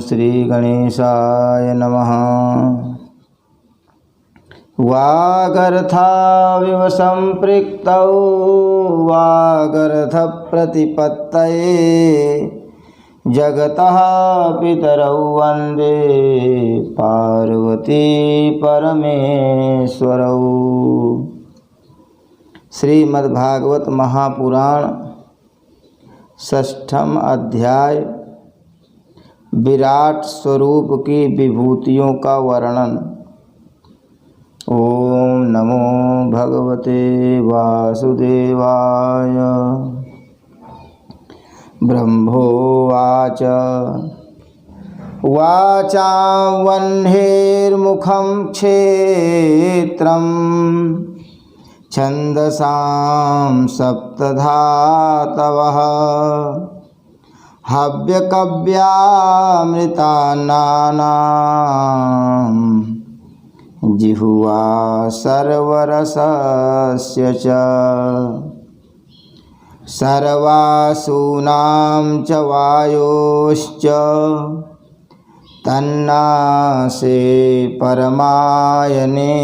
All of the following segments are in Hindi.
श्री गणेशाय नमः। वागर्थाविव सम्पृक्तौ वागर्थप्रतिपत्तये जगतः पितरौ वन्दे पार्वती परमेश्वरौ। श्रीमद्भागवत महापुराण षष्ठम अध्याय विराट स्वरूप की विभूतियों का वर्णन। ओम नमो भगवते वासुदेवाय। ब्रह्मोवाच वाचां वह्नेर्मुखं क्षेत्रं छन्दसां सप्तधातवः हव्यकव्यामृतानां जिह्वा सर्वरसस्य च सर्वासूनां च वायोश्च तन्नासे परमायने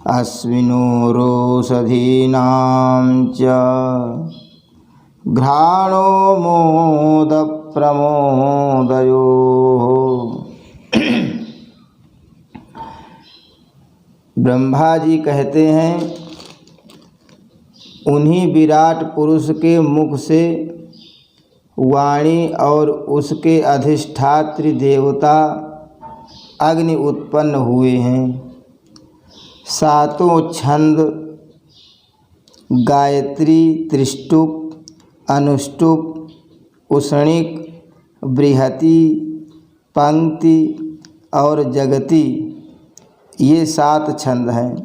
अश्विनोरोषधीनां च घ्राणो मोद प्रमोदयोः। ब्रह्मा जी कहते हैं, उन्हीं विराट पुरुष के मुख से वाणी और उसके अधिष्ठात्री देवता अग्नि उत्पन्न हुए हैं। सातों छंद गायत्री, त्रिष्टुप, अनुष्टुप, उष्णिक, बृहति, पंक्ति और जगति, ये 7 छंद हैं।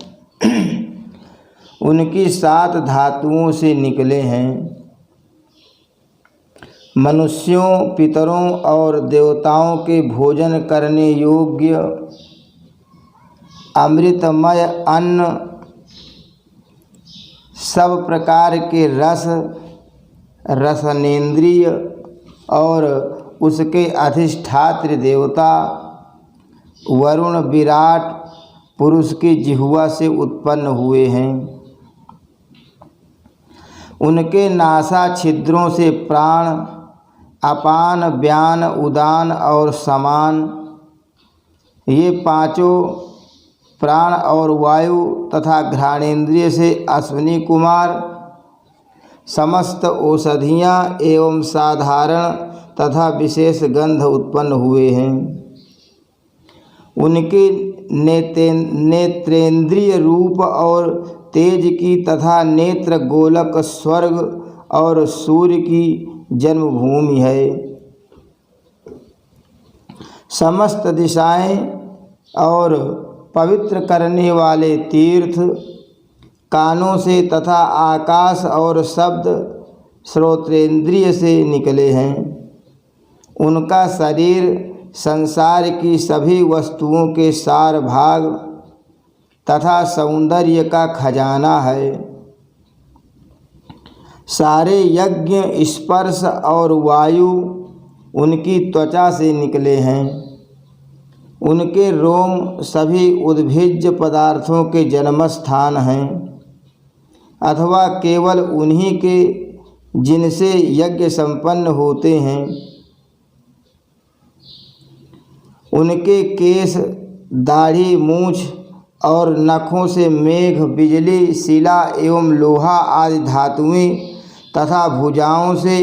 उनकी 7 धातुओं से निकले हैं। मनुष्यों, पितरों और देवताओं के भोजन करने योग्य अमृतमय अन्न, सब प्रकार के रस, रसनेन्द्रिय और उसके अधिष्ठात्री देवता वरुण विराट पुरुष की जिह्वा से उत्पन्न हुए हैं। उनके नासा छिद्रों से प्राण, अपान, व्यान, उदान और समान, ये 5 प्राण और वायु तथा घ्राणेन्द्रिय से अश्विनी कुमार, समस्त औषधियाँ एवं साधारण तथा विशेष गंध उत्पन्न हुए हैं। उनके नेत्रेंद्रिय रूप और तेज की तथा नेत्र गोलक स्वर्ग और सूर्य की जन्मभूमि है। समस्त दिशाएं और पवित्र करने वाले तीर्थ कानों से तथा आकाश और शब्द श्रोत्रेंद्रिय से निकले हैं। उनका शरीर संसार की सभी वस्तुओं के सार भाग तथा सौंदर्य का खजाना है। सारे यज्ञ, स्पर्श और वायु उनकी त्वचा से निकले हैं। उनके रोम सभी उद्भिज्ज पदार्थों के जन्मस्थान हैं, अथवा केवल उन्हीं के जिनसे यज्ञ संपन्न होते हैं। उनके केश, दाढ़ी, मूछ और नखों से मेघ, बिजली, शिला एवं लोहा आदि धातुएं तथा भुजाओं से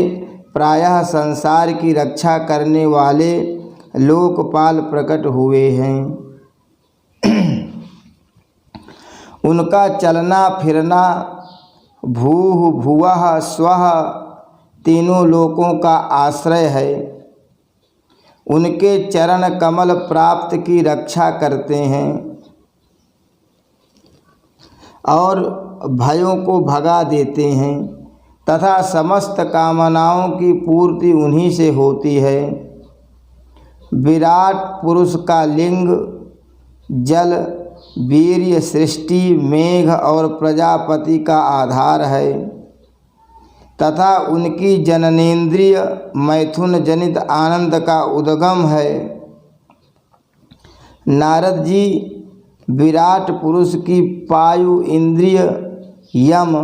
प्रायः संसार की रक्षा करने वाले लोकपाल प्रकट हुए हैं। उनका चलना फिरना भूः भुवः स्वः तीनों लोकों का आश्रय है। उनके चरण कमल प्राप्त की रक्षा करते हैं और भयों को भगा देते हैं तथा समस्त कामनाओं की पूर्ति उन्हीं से होती है। विराट पुरुष का लिंग जल, वीर्य, सृष्टि, मेघ और प्रजापति का आधार है। तथा उनकी जननेन्द्रिय मैथुन जनित आनंद का उद्गम है। नारद जी विराट पुरुष की पायु इंद्रिय, यम,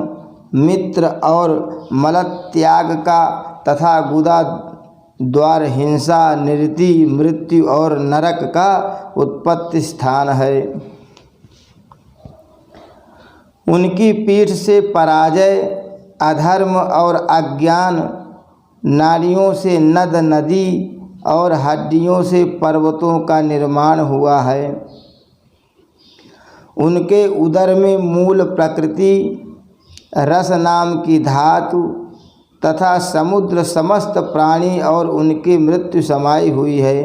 मित्र और मलत्याग का तथा गुदा द्वार हिंसा, निरति, मृत्यु और नरक का उत्पत्ति स्थान है। उनकी पीठ से पराजय, अधर्म और अज्ञान, नालियों से नद नदी और हड्डियों से पर्वतों का निर्माण हुआ है। उनके उदर में मूल प्रकृति, रस नाम की धातु तथा समुद्र समस्त प्राणी और उनकी मृत्यु समाई हुई है।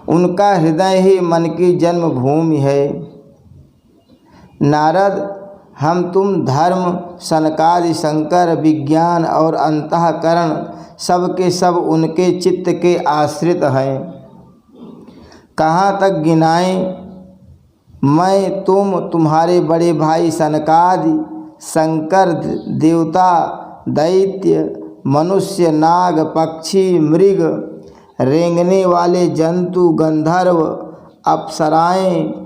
उनका हृदय ही मन की जन्मभूमि है। नारद, हम तुम धर्म, सनकादि, शंकर, विज्ञान और अंतःकरण सब के सब उनके चित्त के आश्रित हैं। कहाँ तक गिनाएं? मैं, तुम, तुम्हारे बड़े भाई सनकादि, शंकर, देवता, दैत्य, मनुष्य, नाग, पक्षी, मृग, रेंगने वाले जंतु, गंधर्व, अप्सराएं,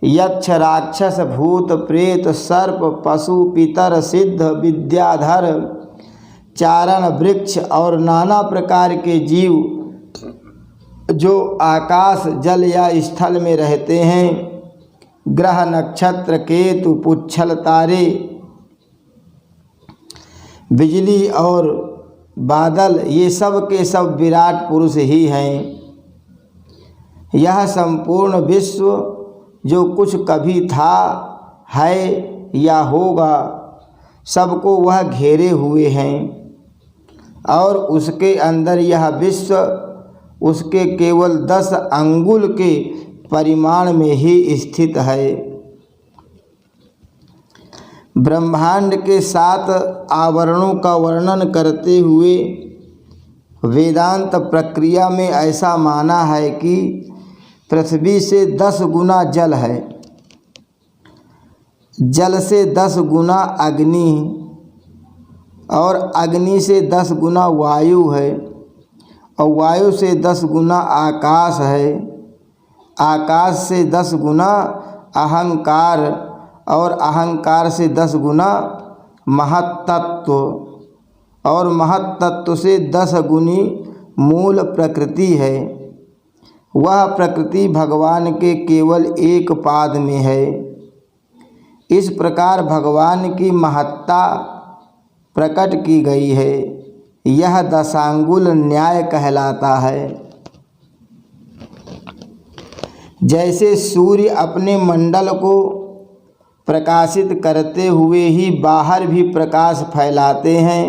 यक्ष, राक्षस, भूत, प्रेत, सर्प, पशु, पितर, सिद्ध, विद्याधर, चारण, वृक्ष और नाना प्रकार के जीव जो आकाश, जल या स्थल में रहते हैं, ग्रह, नक्षत्र, केतु, पुच्छल, तारे, बिजली और बादल, ये सब के सब विराट पुरुष ही हैं। यह संपूर्ण विश्व जो कुछ कभी था, है या होगा, सबको वह घेरे हुए हैं और उसके अंदर यह विश्व उसके केवल 10 अंगुल के परिमाण में ही स्थित है। ब्रह्मांड के 7 आवरणों का वर्णन करते हुए वेदांत प्रक्रिया में ऐसा माना है कि पृथ्वी से 10 गुना जल है, जल से 10 गुना अग्नि और अग्नि से 10 गुना वायु है और वायु से 10 गुना आकाश है, आकाश से 10 गुना अहंकार और अहंकार से 10 गुना महत्तत्व और महत्तत्व से 10 गुनी मूल प्रकृति है। वह प्रकृति भगवान के केवल एक पाद में है। इस प्रकार भगवान की महत्ता प्रकट की गई है। यह दशांगुल न्याय कहलाता है। जैसे सूर्य अपने मंडल को प्रकाशित करते हुए ही बाहर भी प्रकाश फैलाते हैं,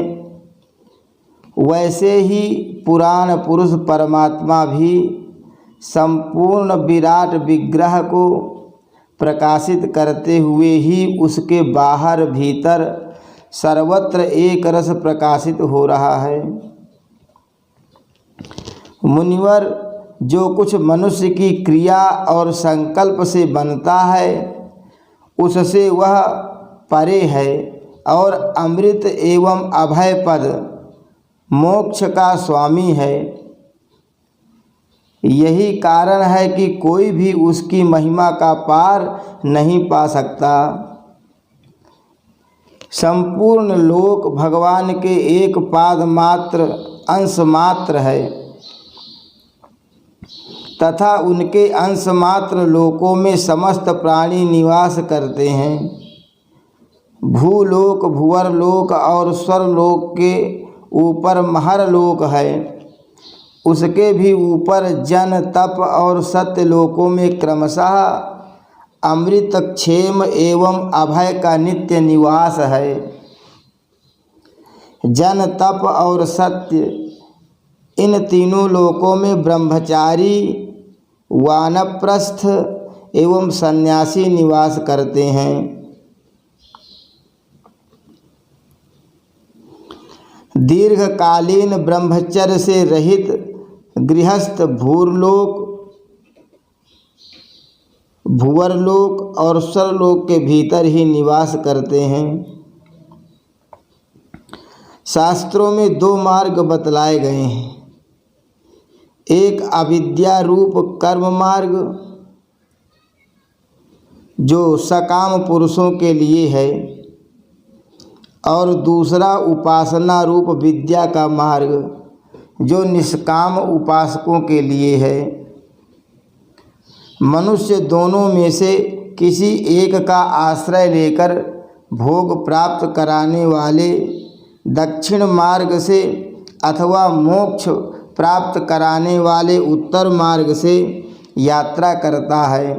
वैसे ही पुराण पुरुष परमात्मा भी संपूर्ण विराट विग्रह को प्रकाशित करते हुए ही उसके बाहर भीतर सर्वत्र एक रस प्रकाशित हो रहा है। मुनिवर, जो कुछ मनुष्य की क्रिया और संकल्प से बनता है उससे वह परे है और अमृत एवं अभय पद मोक्ष का स्वामी है। यही कारण है कि कोई भी उसकी महिमा का पार नहीं पा सकता। संपूर्ण लोक भगवान के एक पाद मात्र अंश मात्र है तथा उनके अंश मात्र लोकों में समस्त प्राणी निवास करते हैं। भूलोक, भुवरलोक और स्वरलोक के ऊपर महरलोक है। उसके भी ऊपर जन, तप और सत्य लोकों में क्रमशः अमृत, क्षेम एवं अभय का नित्य निवास है। जन, तप और सत्य, इन तीनों लोकों में ब्रह्मचारी, वानप्रस्थ एवं सन्यासी निवास करते हैं। दीर्घकालीन ब्रह्मचर्य से रहित गृहस्थ भूरलोक, भुवरलोक और स्वरलोक के भीतर ही निवास करते हैं। शास्त्रों में दो मार्ग बतलाए गए हैं, एक अविद्या रूप कर्म मार्ग जो सकाम पुरुषों के लिए है, और दूसरा उपासना रूप विद्या का मार्ग जो निष्काम उपासकों के लिए है। मनुष्य दोनों में से किसी एक का आश्रय लेकर भोग प्राप्त कराने वाले दक्षिण मार्ग से अथवा मोक्ष प्राप्त कराने वाले उत्तर मार्ग से यात्रा करता है,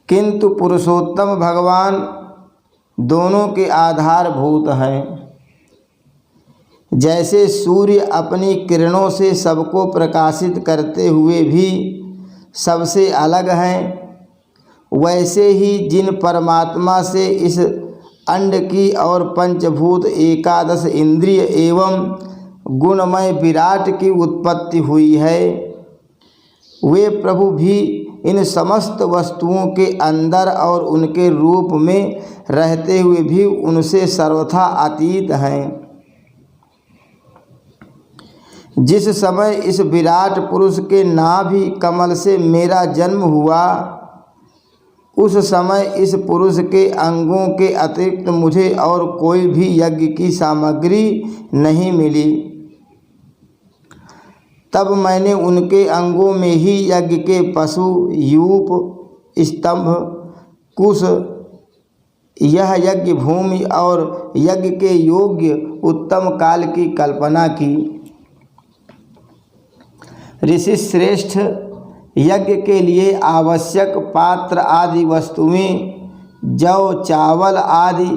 किंतु पुरुषोत्तम भगवान दोनों के आधारभूत हैं। जैसे सूर्य अपनी किरणों से सबको प्रकाशित करते हुए भी सबसे अलग हैं, वैसे ही जिन परमात्मा से इस अंड की और पंचभूत एकादश इंद्रिय एवं गुणमय विराट की उत्पत्ति हुई है, वे प्रभु भी इन समस्त वस्तुओं के अंदर और उनके रूप में रहते हुए भी उनसे सर्वथा अतीत हैं। जिस समय इस विराट पुरुष के नाभि कमल से मेरा जन्म हुआ, उस समय इस पुरुष के अंगों के अतिरिक्त मुझे और कोई भी यज्ञ की सामग्री नहीं मिली। तब मैंने उनके अंगों में ही यज्ञ के पशु, यूप, स्तंभ, कुश, यह यज्ञ भूमि और यज्ञ के योग्य उत्तम काल की कल्पना की। ऋषि श्रेष्ठ यज्ञ के लिए आवश्यक पात्र आदि वस्तुएं, जौ, चावल आदि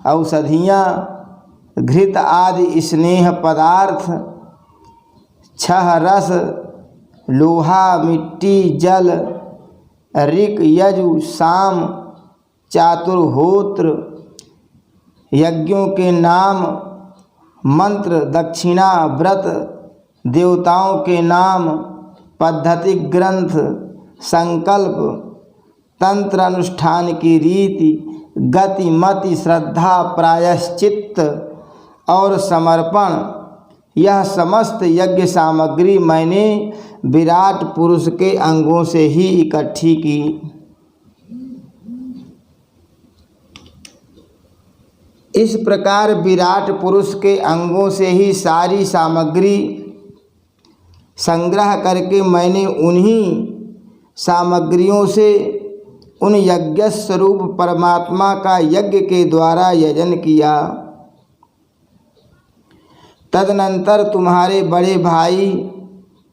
औषधियाँ, घृत आदि स्नेह पदार्थ, छह रस, लोहा, मिट्टी, जल, ऋक, यजु, साम, चातुर्होत्र, यज्ञों के नाम, मंत्र, दक्षिणा, व्रत, देवताओं के नाम, पद्धति, ग्रंथ, संकल्प, तंत्र अनुष्ठान की रीति, गति, मति, श्रद्धा, प्रायश्चित्त और समर्पण, यह समस्त यज्ञ सामग्री मैंने विराट पुरुष के अंगों से ही इकट्ठी की। इस प्रकार विराट पुरुष के अंगों से ही सारी सामग्री संग्रह करके मैंने उन्हीं सामग्रियों से उन यज्ञ स्वरूप परमात्मा का यज्ञ के द्वारा यजन किया। तदनंतर तुम्हारे बड़े भाई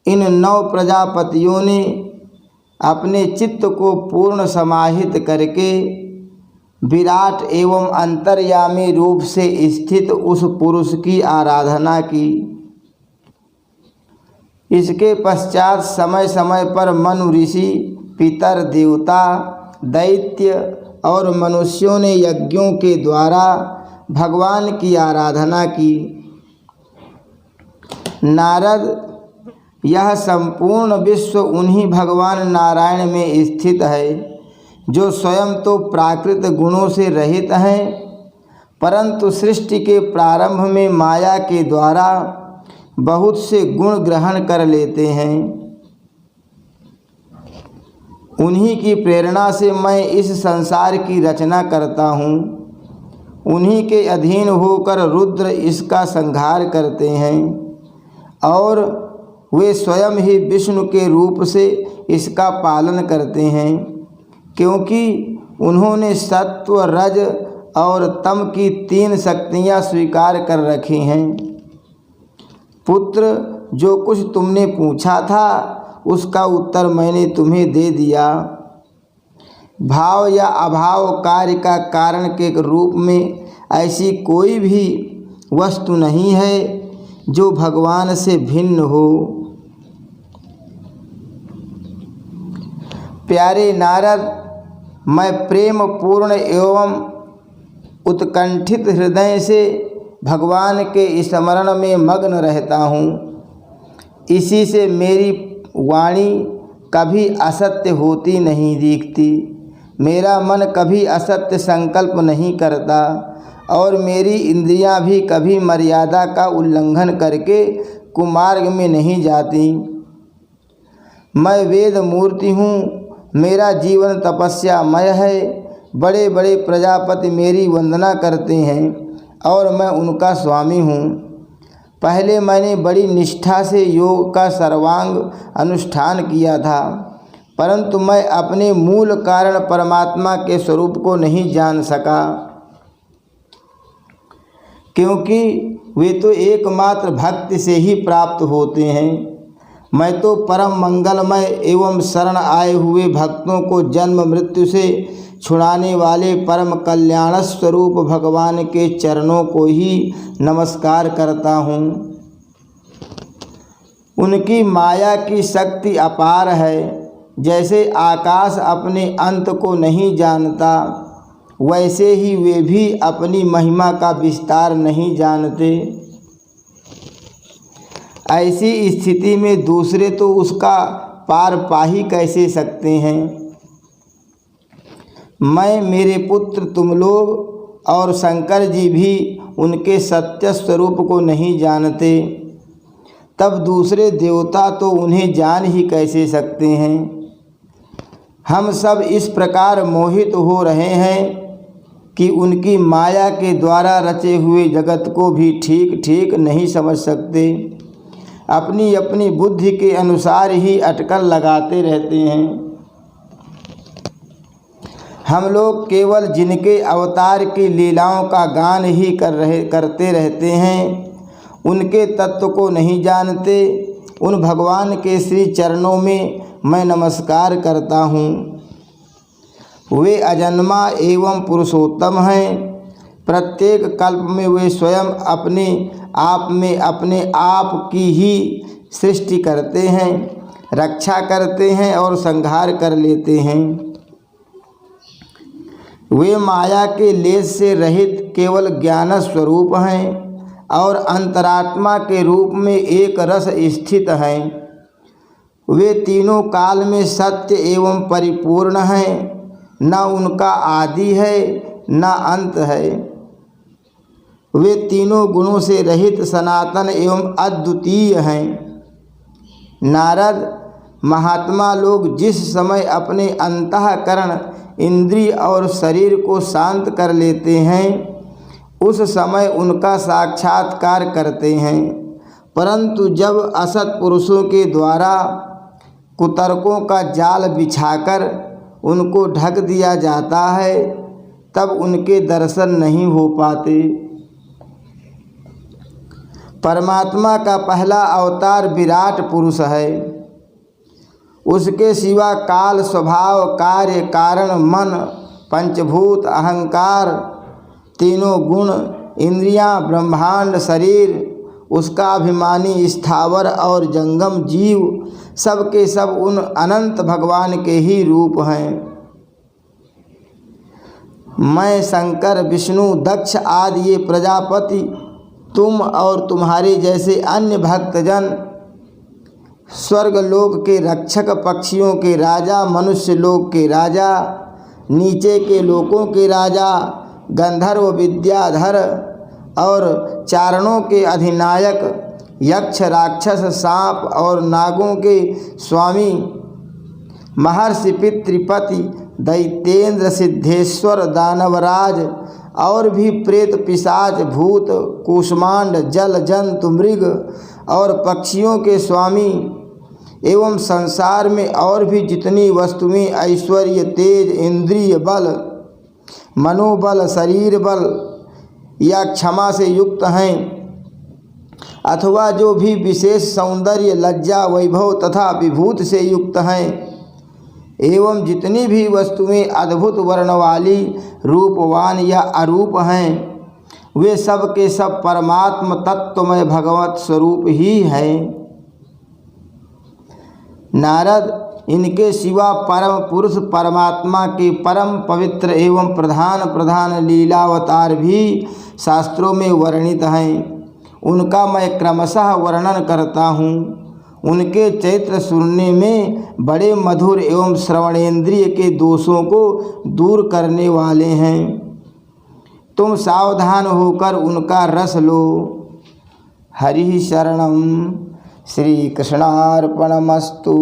इन 9 प्रजापतियों ने अपने चित्त को पूर्ण समाहित करके विराट एवं अंतर्यामी रूप से स्थित उस पुरुष की आराधना की। इसके पश्चात समय समय पर मनु ऋषि, पितर, देवता, दैत्य और मनुष्यों ने यज्ञों के द्वारा भगवान की आराधना की। नारद, यह संपूर्ण विश्व उन्हीं भगवान नारायण में स्थित है, जो स्वयं तो प्राकृत गुणों से रहित हैं, परंतु सृष्टि के प्रारंभ में माया के द्वारा बहुत से गुण ग्रहण कर लेते हैं। उन्हीं की प्रेरणा से मैं इस संसार की रचना करता हूँ। उन्हीं के अधीन होकर रुद्र इसका संहार करते हैं और वे स्वयं ही विष्णु के रूप से इसका पालन करते हैं, क्योंकि उन्होंने सत्व, रज और तम की 3 शक्तियाँ स्वीकार कर रखी हैं। पुत्र, जो कुछ तुमने पूछा था उसका उत्तर मैंने तुम्हें दे दिया। भाव या अभाव कार्य का कारण के रूप में ऐसी कोई भी वस्तु नहीं है जो भगवान से भिन्न हो। प्यारे नारद, मैं प्रेम पूर्ण एवं उत्कंठित हृदय से भगवान के स्मरण में मग्न रहता हूँ। इसी से मेरी वाणी कभी असत्य होती नहीं दिखती। मेरा मन कभी असत्य संकल्प नहीं करता और मेरी इंद्रियां भी कभी मर्यादा का उल्लंघन करके कुमार्ग में नहीं जाती। मैं वेद मूर्ति हूँ, मेरा जीवन तपस्यामय है। बड़े बड़े प्रजापति मेरी वंदना करते हैं और मैं उनका स्वामी हूँ। पहले मैंने बड़ी निष्ठा से योग का सर्वांग अनुष्ठान किया था, परंतु मैं अपने मूल कारण परमात्मा के स्वरूप को नहीं जान सका, क्योंकि वे तो एकमात्र भक्ति से ही प्राप्त होते हैं। मैं तो परम मंगलमय एवं शरण आए हुए भक्तों को जन्म मृत्यु से छुड़ाने वाले परम कल्याण स्वरूप भगवान के चरणों को ही नमस्कार करता हूँ। उनकी माया की शक्ति अपार है। जैसे आकाश अपने अंत को नहीं जानता, वैसे ही वे भी अपनी महिमा का विस्तार नहीं जानते। ऐसी स्थिति में दूसरे तो उसका पार पा ही कैसे सकते हैं। मैं, मेरे पुत्र, तुम लोग और शंकर जी भी उनके सत्य स्वरूप को नहीं जानते, तब दूसरे देवता तो उन्हें जान ही कैसे सकते हैं। हम सब इस प्रकार मोहित हो रहे हैं कि उनकी माया के द्वारा रचे हुए जगत को भी ठीक ठीक नहीं समझ सकते। अपनी अपनी बुद्धि के अनुसार ही अटकल लगाते रहते हैं। हम लोग केवल जिनके अवतार की लीलाओं का गान ही करते रहते हैं, उनके तत्व को नहीं जानते। उन भगवान के श्री चरणों में मैं नमस्कार करता हूँ। वे अजन्मा एवं पुरुषोत्तम हैं। प्रत्येक कल्प में वे स्वयं अपने आप में अपने आप की ही सृष्टि करते हैं, रक्षा करते हैं और संहार कर लेते हैं। वे माया के लेस से रहित केवल ज्ञान स्वरूप हैं और अंतरात्मा के रूप में एक रस स्थित हैं। वे तीनों काल में सत्य एवं परिपूर्ण हैं, न उनका आदि है न अंत है। वे तीनों गुणों से रहित सनातन एवं अद्वितीय हैं। नारद, महात्मा लोग जिस समय अपने अंतःकरण, इंद्रिय और शरीर को शांत कर लेते हैं, उस समय उनका साक्षात्कार करते हैं। परंतु जब असत पुरुषों के द्वारा कुतर्कों का जाल बिछाकर उनको ढक दिया जाता है, तब उनके दर्शन नहीं हो पाते। परमात्मा का पहला अवतार विराट पुरुष है। उसके सिवा काल, स्वभाव, कार्य, कारण, मन, पंचभूत, अहंकार, तीनों गुण, इंद्रियां, ब्रह्मांड, शरीर, उसका अभिमानी स्थावर और जंगम जीव, सब के सब उन अनंत भगवान के ही रूप हैं। मैं, शंकर, विष्णु, दक्ष आदि ये प्रजापति, तुम और तुम्हारे जैसे अन्य भक्तजन, स्वर्ग लोक के रक्षक, पक्षियों के राजा, मनुष्य लोक के राजा, नीचे के लोकों के राजा, गंधर्व, विद्याधर और चारणों के अधिनायक, यक्ष, राक्षस, सांप और नागों के स्वामी, महर्षि, पितृपति, दैत्येंद्र, सिद्धेश्वर, दानवराज और भी प्रेत, पिशाच, भूत, कूष्मांड, जल जंतु, मृग और पक्षियों के स्वामी एवं संसार में और भी जितनी वस्तुएं ऐश्वर्य, तेज, इंद्रिय बल, मनोबल, शरीर बल या क्षमा से युक्त हैं, अथवा जो भी विशेष सौंदर्य, लज्जा, वैभव तथा विभूति से युक्त हैं, एवं जितनी भी वस्तुएं अद्भुत वर्ण वाली, रूपवान या अरूप हैं, वे सब के सब परमात्म तत्वमय भगवत स्वरूप ही हैं। नारद, इनके सिवा परम पुरुष परमात्मा के परम पवित्र एवं प्रधान प्रधान लीलावतार भी शास्त्रों में वर्णित हैं। उनका मैं क्रमशः वर्णन करता हूँ। उनके चरित्र सुनने में बड़े मधुर एवं श्रवणेन्द्रिय के दोषों को दूर करने वाले हैं। तुम सावधान होकर उनका रस लो। हरि शरणम। श्री कृष्णार्पणमस्तु।